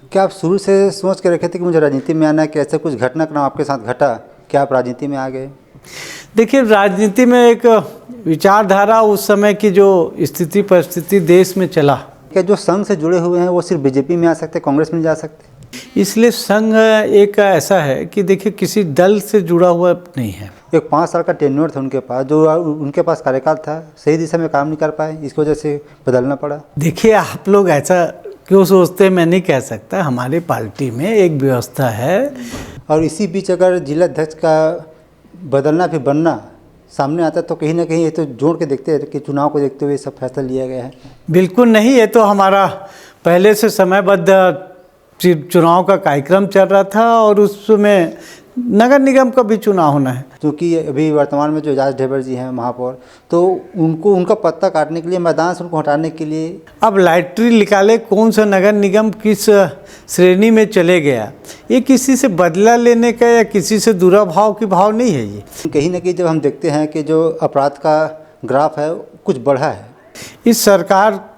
क्या आप शुरू से सोच के रखे थे कि मुझे राजनीति में आना है, कि ऐसा कुछ घटनाक्रम आपके साथ घटा, क्या आप राजनीति में आ गए? देखिए, राजनीति में एक विचारधारा, उस समय की जो स्थिति परिस्थिति देश में चला, क्या जो संघ से जुड़े हुए हैं वो सिर्फ बीजेपी में आ सकते, कांग्रेस में नहीं जा सकते? इसलिए संघ एक ऐसा है कि देखिए किसी दल से जुड़ा हुआ नहीं है। एक 5 साल का टेन्योर था उनके पास, जो उनके पास कार्यकाल था, सही दिशा में काम नहीं कर पाए, इसकी वजह से बदलना पड़ा। देखिए, आप लोग ऐसा क्यों सोचते हैं मैं नहीं कह सकता। हमारी पार्टी में एक व्यवस्था है, और इसी बीच अगर जिला अध्यक्ष का बदलना फिर बनना सामने आता तो कहीं ना कहीं ये तो जोड़ के देखते हैं कि चुनाव को देखते हुए सब फैसला लिया गया है। बिल्कुल नहीं, ये तो हमारा पहले से समयबद्ध चुनाव का कार्यक्रम चल रहा था और उसमें नगर निगम का भी चुनाव होना है। क्योंकि अभी वर्तमान में जो एजाज ढेबर जी हैं महापौर, तो उनका पत्ता काटने के लिए, मैदान से उनको हटाने के लिए अब लॉटरी निकाले कौन सा नगर निगम किस श्रेणी में चले गया, ये किसी से बदला लेने का या किसी से दुराभाव की भाव नहीं है। ये कहीं ना कहीं जब हम देखते हैं कि जो अपराध का ग्राफ है कुछ बढ़ा है, इस सरकार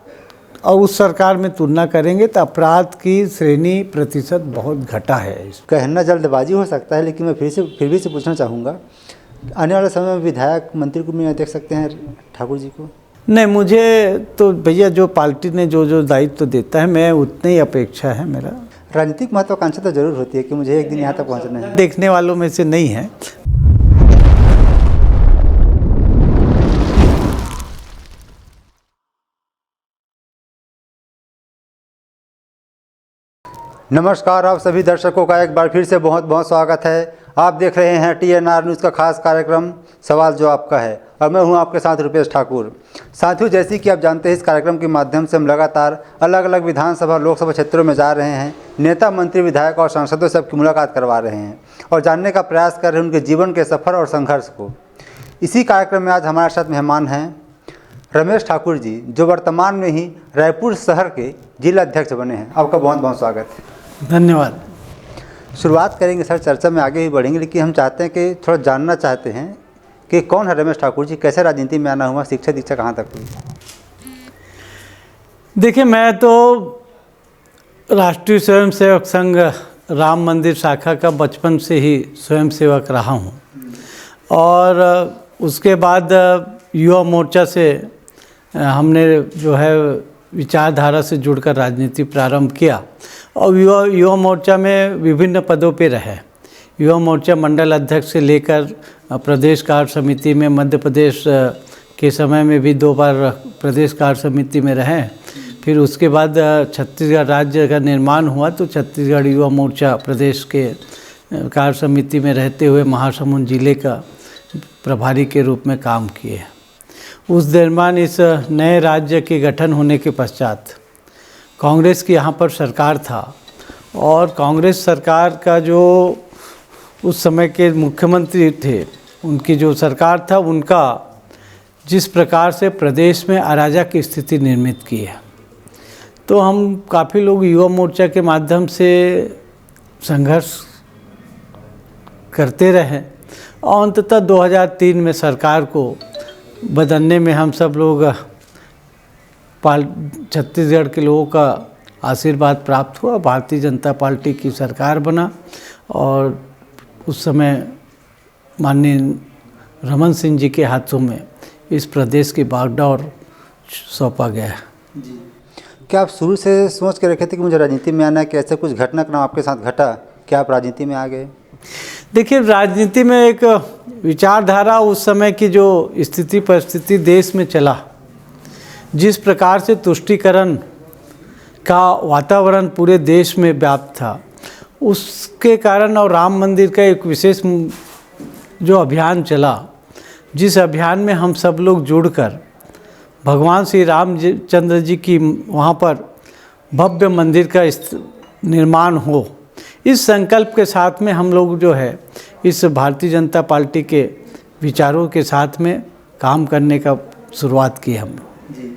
और उस सरकार में तुलना करेंगे तो अपराध की श्रेणी प्रतिशत बहुत घटा है। कहना जल्दबाजी हो सकता है, लेकिन मैं फिर भी से पूछना चाहूँगा, आने वाले समय में विधायक मंत्री को भी देख सकते हैं ठाकुर जी को? नहीं, मुझे तो भैया जो पार्टी ने जो दायित्व तो देता है, मैं उतनी ही अपेक्षा है मेरा। राजनीतिक महत्वाकांक्षा तो जरूर होती है कि मुझे एक दिन यहाँ तक पहुँचना है। देखने वालों में से नहीं है। नमस्कार, आप सभी दर्शकों का एक बार फिर से बहुत बहुत स्वागत है। आप देख रहे हैं TNR न्यूज़ का खास कार्यक्रम सवाल जो आपका है, और मैं हूं आपके साथ रुपेश ठाकुर। साथियों, जैसे कि आप जानते हैं, इस कार्यक्रम के माध्यम से हम लगातार अलग अलग विधानसभा लोकसभा क्षेत्रों में जा रहे हैं, नेता मंत्री विधायक और सांसदों से सबकी मुलाकात करवा रहे हैं और जानने का प्रयास कर रहे हैं उनके जीवन के सफ़र और संघर्ष को। इसी कार्यक्रम में आज हमारे साथ मेहमान हैं रमेश ठाकुर जी, जो वर्तमान में ही रायपुर शहर के जिला अध्यक्ष बने हैं। आपका बहुत बहुत स्वागत है। धन्यवाद। शुरुआत करेंगे सर, चर्चा में आगे भी बढ़ेंगे, लेकिन हम चाहते हैं कि थोड़ा जानना चाहते हैं कि कौन है रमेश ठाकुर जी, कैसे राजनीति में आना हुआ, शिक्षा दीक्षा कहाँ तक हुई? देखिए, मैं तो राष्ट्रीय स्वयंसेवक संघ राम मंदिर शाखा का बचपन से ही स्वयंसेवक रहा हूँ, और उसके बाद युवा मोर्चा से हमने जो है विचारधारा से जुड़कर राजनीति प्रारंभ किया और युवा मोर्चा में विभिन्न पदों पे रहे। युवा मोर्चा मंडल अध्यक्ष से लेकर प्रदेश कार्य समिति में, मध्य प्रदेश के समय में भी 2 बार प्रदेश कार्य समिति में रहे। फिर उसके बाद छत्तीसगढ़ राज्य का निर्माण हुआ तो छत्तीसगढ़ युवा मोर्चा प्रदेश के कार्य समिति में रहते हुए महासमुंद जिले का प्रभारी के रूप में काम किए। उस दरमियान इस नए राज्य के गठन होने के पश्चात कांग्रेस की यहाँ पर सरकार था, और कांग्रेस सरकार का जो उस समय के मुख्यमंत्री थे, उनकी जो सरकार था, उनका जिस प्रकार से प्रदेश में अराजक की स्थिति निर्मित की है, तो हम काफ़ी लोग युवा मोर्चा के माध्यम से संघर्ष करते रहे और अंततः 2003 में सरकार को बदलने में हम सब लोग छत्तीसगढ़ के लोगों का आशीर्वाद प्राप्त हुआ। भारतीय जनता पार्टी की सरकार बना और उस समय माननीय रमन सिंह जी के हाथों में इस प्रदेश की बागडोर सौंपा गया। जी, क्या आप शुरू से सोच के रखे थे कि मुझे राजनीति में आना है, कि ऐसा कुछ घटनाक्रम आपके साथ घटा, क्या आप राजनीति में आ गए? देखिए, राजनीति में एक विचारधारा, उस समय की जो स्थिति परिस्थिति देश में चला, जिस प्रकार से तुष्टीकरण का वातावरण पूरे देश में व्याप्त था, उसके कारण, और राम मंदिर का एक विशेष जो अभियान चला, जिस अभियान में हम सब लोग जुड़कर भगवान श्री रामचंद्र जी की वहाँ पर भव्य मंदिर का निर्माण हो, इस संकल्प के साथ में हम लोग जो है इस भारतीय जनता पार्टी के विचारों के साथ में काम करने का शुरुआत की हम। जी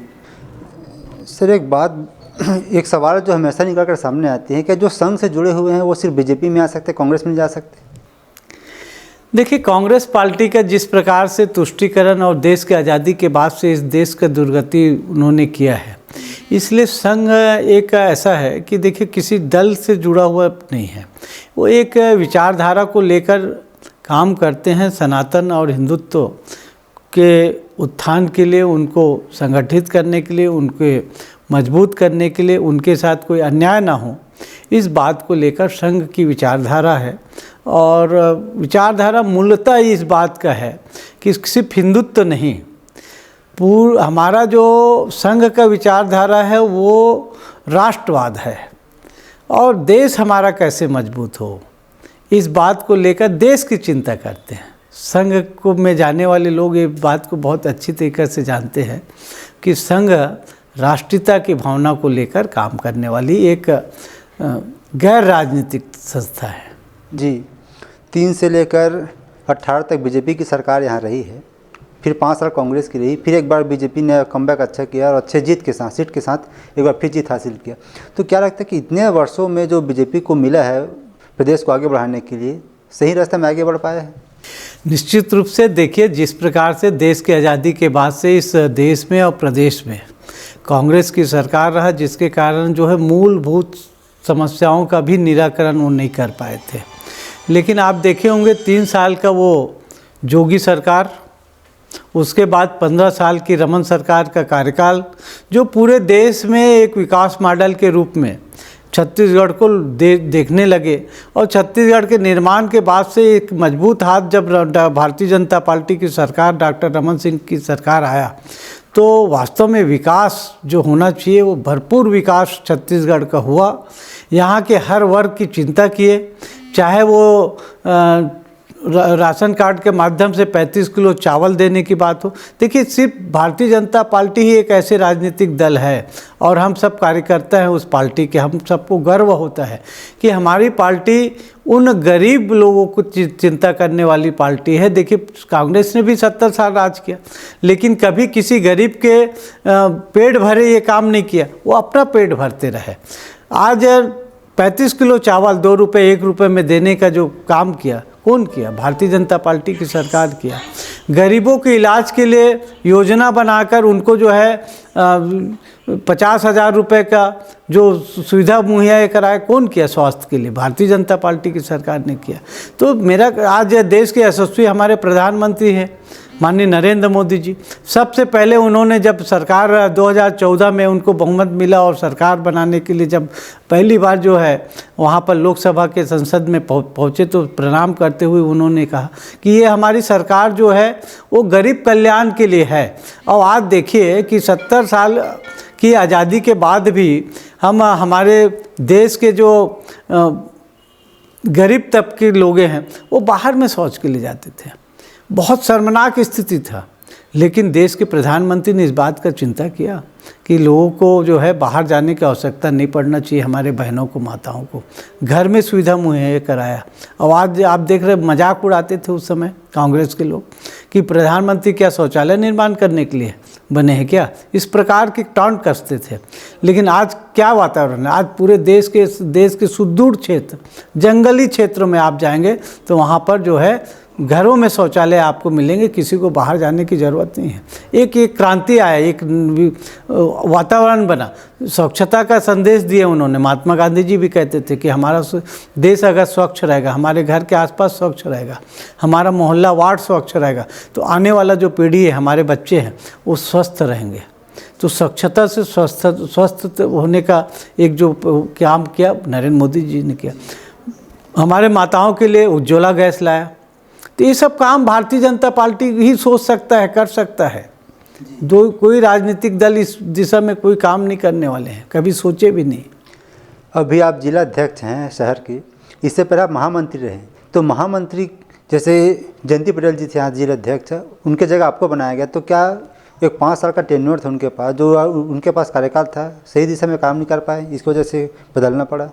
सर, एक सवाल जो हमेशा निकल कर सामने आती है कि जो संघ से जुड़े हुए हैं वो सिर्फ बीजेपी में आ सकते, कांग्रेस में नहीं जा सकते? देखिए, कांग्रेस पार्टी का जिस प्रकार से तुष्टीकरण और देश की आज़ादी के बाद से इस देश का दुर्गति उन्होंने किया है, इसलिए संघ एक ऐसा है कि देखिए किसी दल से जुड़ा हुआ नहीं है, वो एक विचारधारा को लेकर काम करते हैं। सनातन और हिंदुत्व के उत्थान के लिए, उनको संगठित करने के लिए, उनके मजबूत करने के लिए, उनके साथ कोई अन्याय ना हो, इस बात को लेकर संघ की विचारधारा है। और विचारधारा मूलतः इस बात का है कि सिर्फ हिंदुत्व नहीं, हमारा जो संघ का विचारधारा है वो राष्ट्रवाद है, और देश हमारा कैसे मजबूत हो, इस बात को लेकर देश की चिंता करते हैं। संघ को में जाने वाले लोग ये बात को बहुत अच्छी तरीके से जानते हैं कि संघ राष्ट्रीयता की भावना को लेकर काम करने वाली एक गैर राजनीतिक संस्था है। जी, 3 से लेकर 18 तक बीजेपी की सरकार यहाँ रही है, फिर 5 साल कांग्रेस की रही, फिर एक बार बीजेपी ने कमबैक अच्छा किया और अच्छे सीट के साथ एक बार फिर जीत हासिल किया। तो क्या लगता है कि इतने वर्षों में जो बीजेपी को मिला है प्रदेश को आगे बढ़ाने के लिए, सही रास्ते में आगे बढ़ पाया है? निश्चित रूप से देखिए, जिस प्रकार से देश की आज़ादी के बाद से इस देश में और प्रदेश में कांग्रेस की सरकार रहा, जिसके कारण जो है मूलभूत समस्याओं का भी निराकरण वो नहीं कर पाए थे। लेकिन आप देखे होंगे 3 साल का वो जोगी सरकार, उसके बाद 15 साल की रमन सरकार का कार्यकाल, जो पूरे देश में एक विकास मॉडल के रूप में छत्तीसगढ़ को देखने लगे। और छत्तीसगढ़ के निर्माण के बाद से एक मजबूत हाथ जब भारतीय जनता पार्टी की सरकार, डॉक्टर रमन सिंह की सरकार आया, तो वास्तव में विकास जो होना चाहिए वो भरपूर विकास छत्तीसगढ़ का हुआ। यहाँ के हर वर्ग की चिंता किए, चाहे वो राशन कार्ड के माध्यम से 35 किलो चावल देने की बात हो। देखिए, सिर्फ भारतीय जनता पार्टी ही एक ऐसे राजनीतिक दल है और हम सब कार्यकर्ता हैं उस पार्टी के। हम सबको गर्व होता है कि हमारी पार्टी उन गरीब लोगों को चिंता करने वाली पार्टी है। देखिए, कांग्रेस ने भी 70 साल राज किया, लेकिन कभी किसी गरीब के पेट भरे ये काम नहीं किया, वो अपना पेट भरते रहे। आज 35 किलो चावल 2 रुपये 1 रुपये में देने का जो काम किया, कौन किया? भारतीय जनता पार्टी की सरकार किया। गरीबों के इलाज के लिए योजना बनाकर उनको जो है 50,000 रुपये का जो सुविधा मुहैया कराया, कौन किया? स्वास्थ्य के लिए भारतीय जनता पार्टी की सरकार ने किया। तो मेरा आज देश के यशस्वी हमारे प्रधानमंत्री हैं माननीय नरेंद्र मोदी जी। सबसे पहले उन्होंने जब सरकार 2014 में उनको बहुमत मिला और सरकार बनाने के लिए जब पहली बार जो है वहाँ पर लोकसभा के संसद में पहुँचे, तो प्रणाम करते हुए उन्होंने कहा कि ये हमारी सरकार जो है वो गरीब कल्याण के लिए है। और आज देखिए कि 70 साल की आज़ादी के बाद भी हम हमारे देश के जो गरीब तबके लोग हैं वो बाहर में शौच के लिए जाते थे। बहुत शर्मनाक स्थिति था, लेकिन देश के प्रधानमंत्री ने इस बात का चिंता किया कि लोगों को जो है बाहर जाने की आवश्यकता नहीं पड़ना चाहिए। हमारे बहनों को, माताओं को घर में सुविधा मुहैया कराया। और आज आप देख रहे, मजाक उड़ाते थे उस समय कांग्रेस के लोग कि प्रधानमंत्री क्या शौचालय निर्माण करने के लिए बने हैं क्या? इस प्रकार की टॉन्ट कसते थे। लेकिन आज क्या वातावरण है? आज पूरे देश के सुदूर क्षेत्र, जंगली क्षेत्रों में आप जाएंगे तो वहाँ पर जो है घरों में शौचालय आपको मिलेंगे, किसी को बाहर जाने की ज़रूरत नहीं है। एक क्रांति आया, एक वातावरण बना, स्वच्छता का संदेश दिए उन्होंने। महात्मा गांधी जी भी कहते थे कि हमारा देश अगर स्वच्छ रहेगा, हमारे घर के आसपास स्वच्छ रहेगा, हमारा मोहल्ला वार्ड स्वच्छ रहेगा, तो आने वाला जो पीढ़ी है, हमारे बच्चे हैं, वो स्वस्थ रहेंगे। तो स्वच्छता से स्वस्थ होने का एक जो काम किया नरेंद्र मोदी जी ने किया। हमारे माताओं के लिए उज्ज्वला गैस लाया। तो ये सब काम भारतीय जनता पार्टी ही सोच सकता है, कर सकता है। कोई राजनीतिक दल इस दिशा में कोई काम नहीं करने वाले हैं, कभी सोचे भी नहीं। अभी आप जिला अध्यक्ष हैं शहर के, इससे पहले आप महामंत्री रहे। तो महामंत्री जैसे जयंती पटेल जी थे यहाँ जिला अध्यक्ष, उनके जगह आपको बनाया गया, तो क्या एक 5 साल का टेन्योर था उनके पास, जो उनके पास कार्यकाल था, सही दिशा में काम नहीं कर पाए, इसकी वजह से बदलना पड़ा?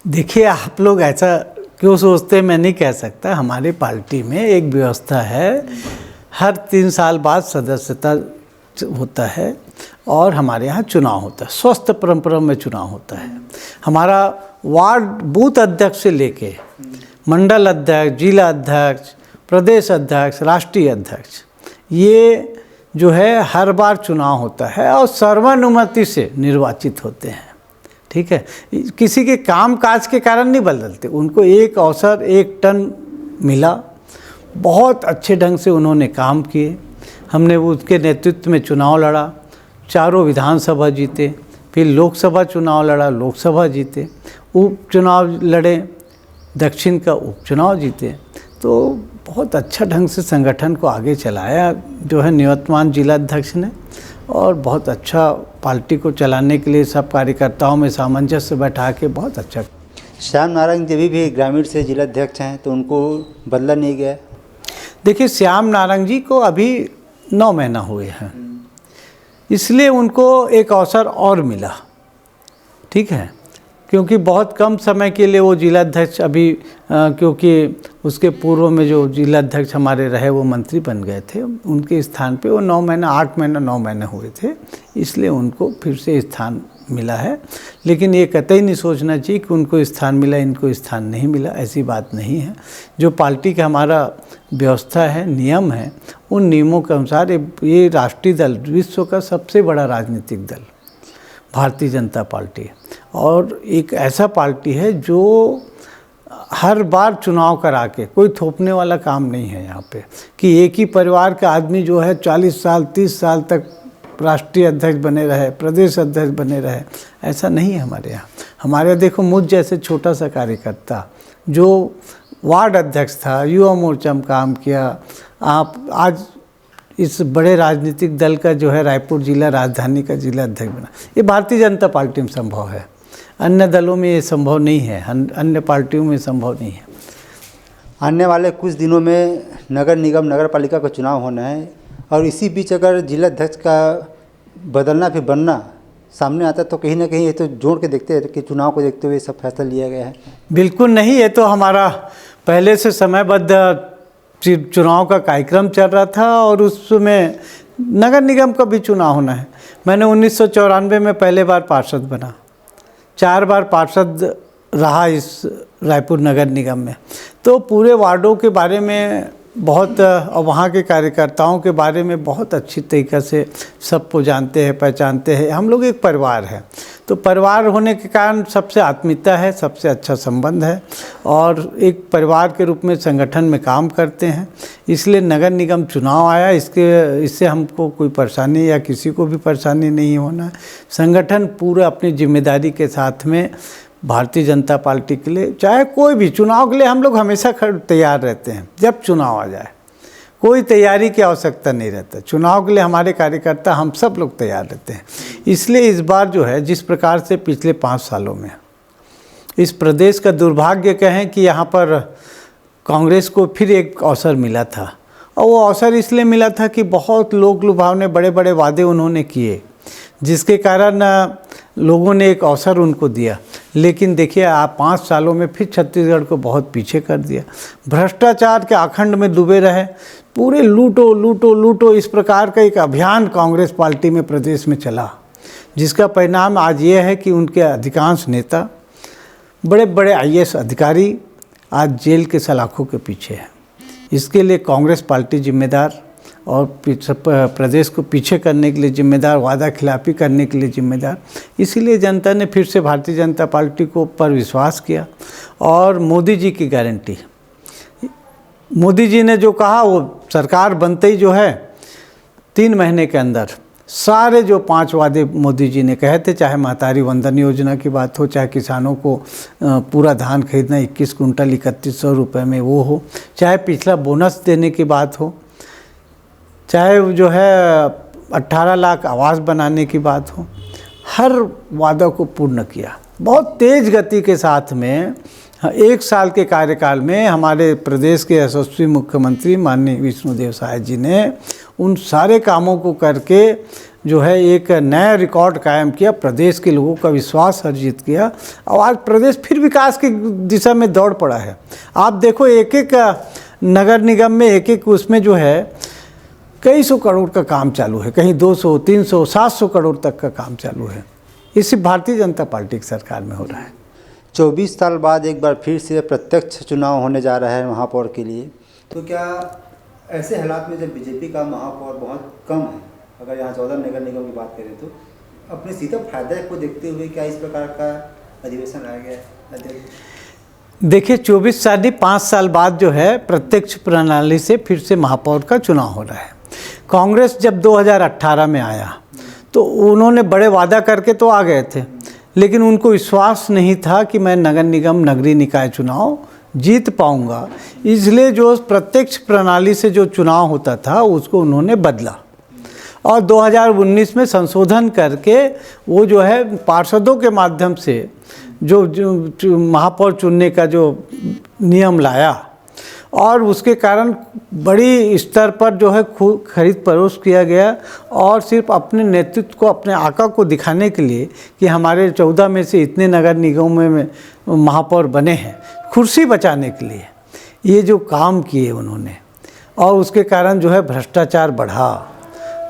देखिए, आप लोग ऐसा क्यों सोचते, मैं नहीं कह सकता। हमारी पार्टी में एक व्यवस्था है, हर 3 साल बाद सदस्यता होता है और हमारे यहाँ चुनाव होता है, स्वस्थ परंपरा में चुनाव होता है। हमारा वार्ड बूथ अध्यक्ष से लेके मंडल अध्यक्ष, जिला अध्यक्ष, प्रदेश अध्यक्ष, राष्ट्रीय अध्यक्ष, ये जो है हर बार चुनाव होता है और सर्वानुमति से निर्वाचित होते हैं। ठीक है, किसी के काम काज के कारण नहीं बदलते। उनको एक अवसर, एक टर्न मिला, बहुत अच्छे ढंग से उन्होंने काम किए। हमने उसके नेतृत्व में चुनाव लड़ा, चारों विधानसभा जीते, फिर लोकसभा चुनाव लड़ा, लोकसभा जीते, उपचुनाव लड़े, दक्षिण का उपचुनाव जीते। तो बहुत अच्छा ढंग से संगठन को आगे चलाया जो है निवर्तमान जिलाध्यक्ष ने, और बहुत अच्छा पार्टी को चलाने के लिए सब कार्यकर्ताओं में सामंजस्य बैठा के बहुत अच्छा। श्याम नारायण जी भी ग्रामीण से जिलाध्यक्ष हैं, तो उनको बदला नहीं गया? देखिए, श्याम नारंग जी को अभी 9 महीना हुए हैं, इसलिए उनको एक अवसर और मिला। ठीक है, क्योंकि बहुत कम समय के लिए वो जिलाध्यक्ष अभी क्योंकि उसके पूर्व में जो जिलाध्यक्ष हमारे रहे वो मंत्री बन गए थे, उनके स्थान पे वो 9 महीना 8 महीना 9 महीने हुए थे, इसलिए उनको फिर से स्थान मिला है। लेकिन ये कतई नहीं सोचना चाहिए कि उनको स्थान मिला, इनको स्थान नहीं मिला, ऐसी बात नहीं है। जो पार्टी का हमारा व्यवस्था है, नियम है, उन नियमों के अनुसार ये राष्ट्रीय दल, विश्व का सबसे बड़ा राजनीतिक दल भारतीय जनता पार्टी, और एक ऐसा पार्टी है जो हर बार चुनाव करा के, कोई थोपने वाला काम नहीं है यहाँ पे कि एक ही परिवार का आदमी जो है 40 साल 30 साल तक राष्ट्रीय अध्यक्ष बने रहे, प्रदेश अध्यक्ष बने रहे, ऐसा नहीं है हमारे यहाँ। हमारे यहाँ देखो, मुझ जैसे छोटा सा कार्यकर्ता जो वार्ड अध्यक्ष था, युवा मोर्चा में काम किया, आप आज इस बड़े राजनीतिक दल का जो है रायपुर जिला राजधानी का जिला अध्यक्ष बना, ये भारतीय जनता पार्टी में संभव है। अन्य दलों में ये संभव नहीं है, अन्य पार्टियों में संभव नहीं है। आने वाले कुछ दिनों में नगर निगम नगर पालिका का चुनाव होना है, और इसी बीच अगर जिलाध्यक्ष का बदलना फिर बनना सामने आता तो कहीं ना कहीं ये तो जोड़ के देखते हैं कि चुनाव को देखते हुए सब फैसला लिया गया है। बिल्कुल नहीं, ये तो हमारा पहले से समयबद्ध चुनाव का कार्यक्रम चल रहा था, और उसमें नगर निगम का भी चुनाव होना है। मैंने 1994 में पहले बार पार्षद बना, 4 बार पार्षद रहा इस रायपुर नगर निगम में, तो पूरे वार्डों के बारे में बहुत, और वहाँ के कार्यकर्ताओं के बारे में बहुत अच्छी तरीक़े से सबको जानते हैं, पहचानते हैं। हम लोग एक परिवार है, तो परिवार होने के कारण सबसे आत्मीयता है, सबसे अच्छा संबंध है, और एक परिवार के रूप में संगठन में काम करते हैं। इसलिए नगर निगम चुनाव आया, इससे हमको कोई परेशानी या किसी को भी परेशानी नहीं होना है। संगठन पूरा अपनी जिम्मेदारी के साथ में भारतीय जनता पार्टी के लिए, चाहे कोई भी चुनाव के लिए, हम लोग हमेशा तैयार रहते हैं। जब चुनाव आ जाए कोई तैयारी की आवश्यकता नहीं रहता, चुनाव के लिए हमारे कार्यकर्ता हम सब लोग तैयार रहते हैं। इसलिए इस बार जो है, जिस प्रकार से पिछले 5 सालों में इस प्रदेश का दुर्भाग्य कहें कि यहाँ पर कांग्रेस को फिर एक अवसर मिला था, और वो अवसर इसलिए मिला था कि बहुत लोक लुभावने बड़े बड़े वादे उन्होंने किए, जिसके कारण लोगों ने एक अवसर उनको दिया। लेकिन देखिए, आप 5 सालों में फिर छत्तीसगढ़ को बहुत पीछे कर दिया, भ्रष्टाचार के आखंड में डूबे रहे, पूरे लूटो लूटो लूटो, इस प्रकार का एक अभियान कांग्रेस पार्टी में प्रदेश में चला, जिसका परिणाम आज ये है कि उनके अधिकांश नेता, बड़े बड़े IAS अधिकारी आज जेल के सलाखों के पीछे हैं। इसके लिए कांग्रेस पार्टी जिम्मेदार, और प्रदेश को पीछे करने के लिए जिम्मेदार, वादा खिलाफी करने के लिए जिम्मेदार। इसीलिए जनता ने फिर से भारतीय जनता पार्टी को पर विश्वास किया, और मोदी जी की गारंटी, मोदी जी ने जो कहा वो सरकार बनते ही जो है 3 महीने के अंदर सारे जो 5 वादे मोदी जी ने कहे थे, चाहे महतारी वंदन योजना की बात हो, चाहे किसानों को पूरा धान खरीदना 21 कुंटल 3100 रुपये में वो हो, चाहे पिछला बोनस देने की बात हो, चाहे जो है 18 लाख आवास बनाने की बात हो, हर वादा को पूर्ण किया। बहुत तेज़ गति के साथ में 1 साल के कार्यकाल में हमारे प्रदेश के यशस्वी मुख्यमंत्री माननीय विष्णुदेव साय जी ने उन सारे कामों को करके जो है एक नया रिकॉर्ड कायम किया, प्रदेश के लोगों का विश्वास अर्जित किया, और आज प्रदेश फिर विकास की दिशा में दौड़ पड़ा है। आप देखो, एक एक नगर निगम में, एक एक उसमें जो है कई 100 करोड़ का काम चालू है, कहीं 200, 300, 700 करोड़ तक का काम चालू है। इसी भारतीय जनता पार्टी की सरकार में हो रहा है। 24 साल बाद एक बार फिर से प्रत्यक्ष चुनाव होने जा रहा है महापौर के लिए, तो क्या ऐसे हालात में जब बीजेपी का महापौर बहुत कम है, अगर यहाँ 14 नगर निगम की बात करें तो अपने सीधा फायदे को देखते हुए क्या इस प्रकार का अधिवेशन लाया गया है? देखिए 24 साल 5 साल बाद जो है प्रत्यक्ष प्रणाली से फिर से महापौर का चुनाव हो रहा है। कांग्रेस जब 2018 में आया तो उन्होंने बड़े वादा करके तो आ गए थे, लेकिन उनको विश्वास नहीं था कि मैं नगर निगम नगरीय निकाय चुनाव जीत पाऊंगा, इसलिए जो प्रत्यक्ष प्रणाली से जो चुनाव होता था उसको उन्होंने बदला और 2019 में संशोधन करके वो जो है पार्षदों के माध्यम से जो महापौर चुनने का जो नियम लाया और उसके कारण बड़ी स्तर पर जो है खरीद फरोख्त किया गया और सिर्फ अपने नेतृत्व को, अपने आका को दिखाने के लिए कि हमारे 14 में से इतने नगर निगमों में महापौर बने हैं, कुर्सी बचाने के लिए ये जो काम किए उन्होंने, और उसके कारण जो है भ्रष्टाचार बढ़ा।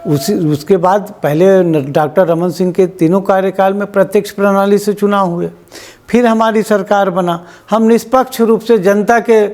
उसके बाद पहले डॉक्टर रमन सिंह के तीनों कार्यकाल में प्रत्यक्ष प्रणाली से चुनाव हुए, फिर हमारी सरकार बना। हम निष्पक्ष रूप से जनता के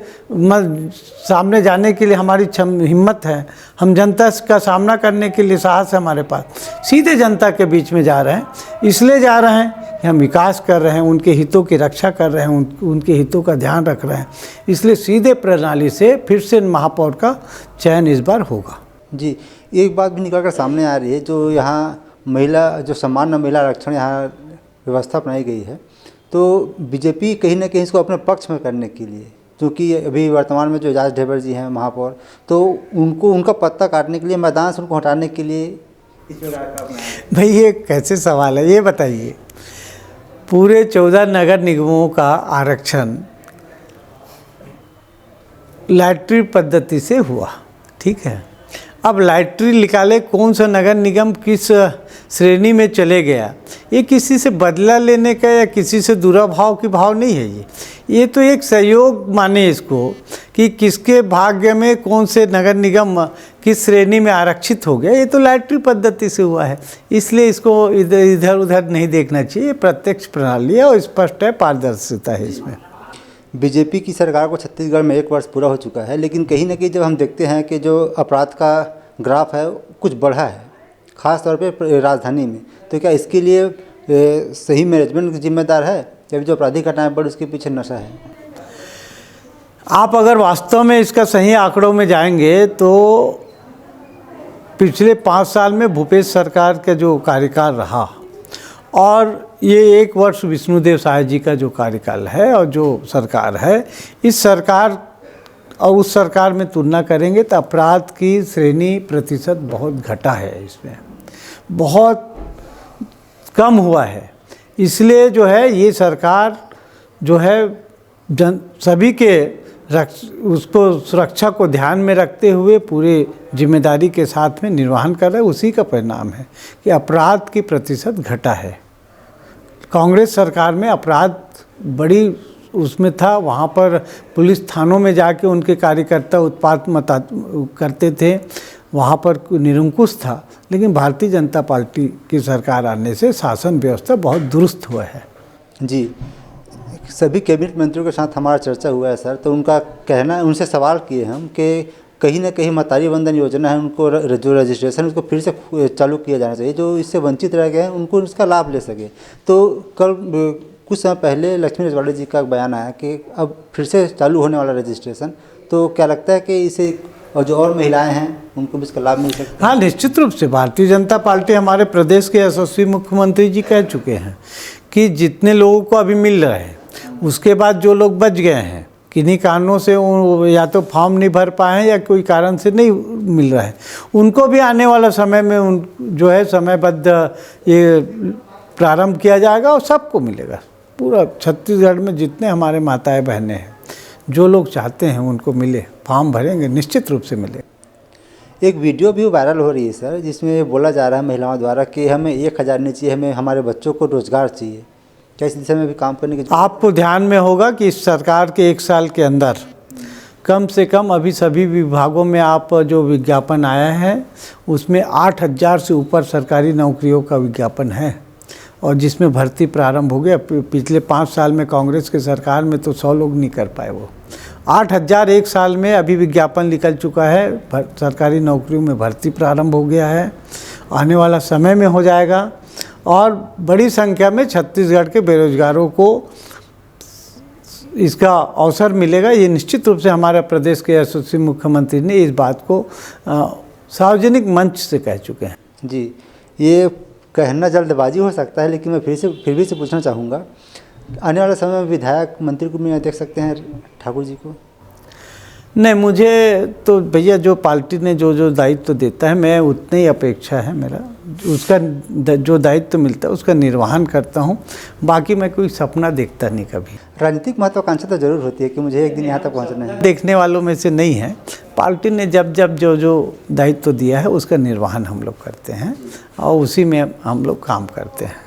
सामने जाने के लिए हमारी हिम्मत है, हम जनता का सामना करने के लिए साहस है हमारे पास, सीधे जनता के बीच में जा रहे हैं। इसलिए जा रहे हैं कि हम विकास कर रहे हैं, उनके हितों की रक्षा कर रहे हैं, उनके हितों का ध्यान रख रहे हैं, इसलिए सीधे प्रणाली से फिर से महापौर का चयन इस बार होगा। जी, एक बात भी निकल कर सामने आ रही है, जो यहाँ महिला जो सामान्य महिला आरक्षण यहाँ व्यवस्था अपनाई गई है, तो बीजेपी कहीं ना कहीं इसको अपने पक्ष में करने के लिए, क्योंकि अभी वर्तमान में जो एजाज ढेबर जी हैं महापौर, तो उनको उनका पत्ता काटने के लिए, मैदान से उनको हटाने के लिए इस प्रकार का अपना। भाई ये कैसे सवाल है, ये बताइए। पूरे 14 नगर निगमों का आरक्षण लॉटरी पद्धति से हुआ, ठीक है। अब लॉटरी निकाले कौन सा नगर निगम किस श्रेणी में चले गया, ये किसी से बदला लेने का या किसी से दुराभाव की भाव नहीं है। ये तो एक सहयोग माने इसको कि किसके भाग्य में कौन से नगर निगम किस श्रेणी में आरक्षित हो गया, ये तो लॉटरी पद्धति से हुआ है, इसलिए इसको इधर उधर नहीं देखना चाहिए। प्रत्यक्ष प्रणाली है और स्पष्ट है, पारदर्शिता है इसमें। बीजेपी की सरकार को छत्तीसगढ़ में 1 वर्ष पूरा हो चुका है, लेकिन कहीं ना कहीं जब हम देखते हैं कि जो अपराध का ग्राफ है कुछ बढ़ा है, ख़ास तौर पे राजधानी में, तो क्या इसके लिए सही मैनेजमेंट जिम्मेदार है या जो अपराधी घटनाएं बढ़ उसके पीछे नशा है? आप अगर वास्तव में इसका सही आंकड़ों में जाएंगे तो पिछले 5 साल में भूपेश सरकार का जो कार्यकाल रहा और ये 1 वर्ष विष्णुदेव साय जी का जो कार्यकाल है और जो सरकार है, इस सरकार और उस सरकार में तुलना करेंगे तो अपराध की श्रेणी प्रतिशत बहुत घटा है, इसमें बहुत कम हुआ है। इसलिए जो है ये सरकार जो है सभी के उसको सुरक्षा को ध्यान में रखते हुए पूरे जिम्मेदारी के साथ में निर्वहन कर रहे हैं। उसी का परिणाम है कि अपराध की प्रतिशत घटा है। कांग्रेस सरकार में अपराध बड़ी उसमें था, वहाँ पर पुलिस थानों में जाके उनके कार्यकर्ता उत्पात करते थे, वहाँ पर निरंकुश था। लेकिन भारतीय जनता पार्टी की सरकार आने से शासन व्यवस्था बहुत दुरुस्त हुआ है। जी, सभी कैबिनेट मंत्रियों के साथ हमारा चर्चा हुआ है सर, तो उनका कहना, उनसे सवाल किए हम कि कहीं ना कहीं महतारी वंदन योजना है, उनको जो रजिस्ट्रेशन उसको फिर से चालू किया जाना चाहिए, जो इससे वंचित रह गए हैं उनको इसका लाभ ले सके। तो कल कुछ समय पहले लक्ष्मी रजवाड़े जी का बयान आया कि अब फिर से चालू होने वाला रजिस्ट्रेशन, तो क्या लगता है कि इसे और जो और महिलाएं हैं उनको भी इसका लाभ मिल सकता है? हाँ, निश्चित रूप से भारतीय जनता पार्टी, हमारे प्रदेश के यशस्वी मुख्यमंत्री जी कह चुके हैं कि जितने लोगों को अभी मिल रहा है, उसके बाद जो लोग बच गए हैं किन्हीं कारणों से, या तो फॉर्म नहीं भर पाए हैं या कोई कारण से नहीं मिल रहा है, उनको भी आने वाला समय में जो है समयबद्ध ये प्रारंभ किया जाएगा और सबको मिलेगा। पूरा छत्तीसगढ़ में जितने हमारे माताएं बहनें हैं, जो लोग चाहते हैं उनको मिले, फॉर्म भरेंगे, निश्चित रूप से मिले। एक वीडियो भी वायरल हो रही है सर, जिसमें बोला जा रहा है महिलाओं द्वारा कि हमें 1000 नहीं चाहिए, हमें हमारे बच्चों को रोजगार चाहिए। क्या इस दिशा में भी काम करने की? आपको ध्यान में होगा कि इस सरकार के 1 साल के अंदर कम से कम अभी सभी विभागों में आप जो विज्ञापन आया है उसमें 8000 से ऊपर सरकारी नौकरियों का विज्ञापन है और जिसमें भर्ती प्रारंभ हो गया। पिछले 5 साल में कांग्रेस के सरकार में तो 100 लोग नहीं कर पाए वो, 8,000 एक साल में अभी विज्ञापन निकल चुका है। सरकारी नौकरियों में भर्ती प्रारंभ हो गया है, आने वाला समय में हो जाएगा। और बड़ी संख्या में छत्तीसगढ़ के बेरोजगारों को इसका अवसर मिलेगा। ये निश्चित रूप से हमारे प्रदेश के यशस्वी मुख्यमंत्री ने इस बात को सार्वजनिक मंच से कह चुके हैं। जी, ये कहना जल्दबाजी हो सकता है, लेकिन मैं फिर भी से पूछना चाहूँगा, आने वाले समय में विधायक मंत्री को भी देख सकते हैं ठाकुर जी को? नहीं, मुझे तो भैया जो पार्टी ने जो दायित्व देता है, मैं उतनी ही अपेक्षा है मेरा, उसका जो दायित्व मिलता है उसका निर्वहन करता हूँ। बाकी मैं कोई सपना देखता नहीं कभी। राजनीतिक महत्वाकांक्षा तो जरूर होती है कि मुझे एक दिन यहाँ तक पहुँचना है। देखने वालों में से नहीं है। पार्टी ने जब जो दायित्व दिया है उसका निर्वहन हम लोग करते हैं और उसी में हम लोग काम करते हैं।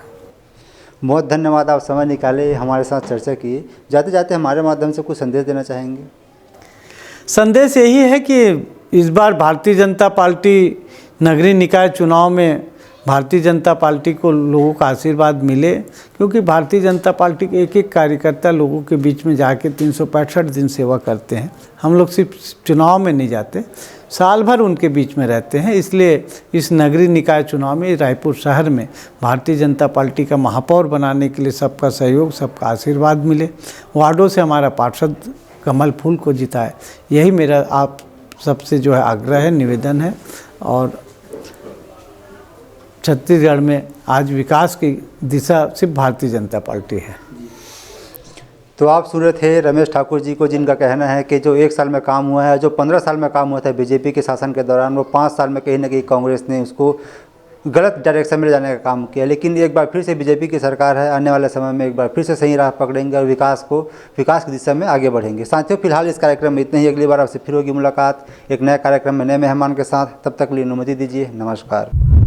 बहुत धन्यवाद, आप समय निकाले, हमारे साथ चर्चा किए। जाते जाते हमारे माध्यम से कुछ संदेश देना चाहेंगे? संदेश यही है कि इस बार भारतीय जनता पार्टी नगरीय निकाय चुनाव में भारतीय जनता पार्टी को लोगों का आशीर्वाद मिले, क्योंकि भारतीय जनता पार्टी के एक कार्यकर्ता लोगों के बीच में जाके 365 दिन सेवा करते हैं। हम लोग सिर्फ चुनाव में नहीं जाते, साल भर उनके बीच में रहते हैं। इसलिए इस नगरीय निकाय चुनाव में रायपुर शहर में भारतीय जनता पार्टी का महापौर बनाने के लिए सबका सहयोग, सबका आशीर्वाद मिले। वार्डों से हमारा पार्षद कमल फूल को जिताए, यही मेरा आप सबसे जो है आग्रह है, निवेदन है। और छत्तीसगढ़ में आज विकास की दिशा सिर्फ भारतीय जनता पार्टी है। तो आप सुन रहे थे रमेश ठाकुर जी को, जिनका कहना है कि जो 1 साल में काम हुआ है, जो 15 साल में काम हुआ था बीजेपी के शासन के दौरान, वो 5 साल में कहीं ना कहीं कांग्रेस ने उसको गलत डायरेक्शन में ले जाने का काम किया। लेकिन एक बार फिर से बीजेपी की सरकार है, आने वाले समय में एक बार फिर से सही राह पकड़ेंगे और विकास की दिशा में आगे बढ़ेंगे। साथियों, फिलहाल इस कार्यक्रम में इतने ही। अगली बार आपसे फिर होगी मुलाकात एक नए कार्यक्रम में नए मेहमान के साथ। तब तक के लिए अनुमति दीजिए। नमस्कार।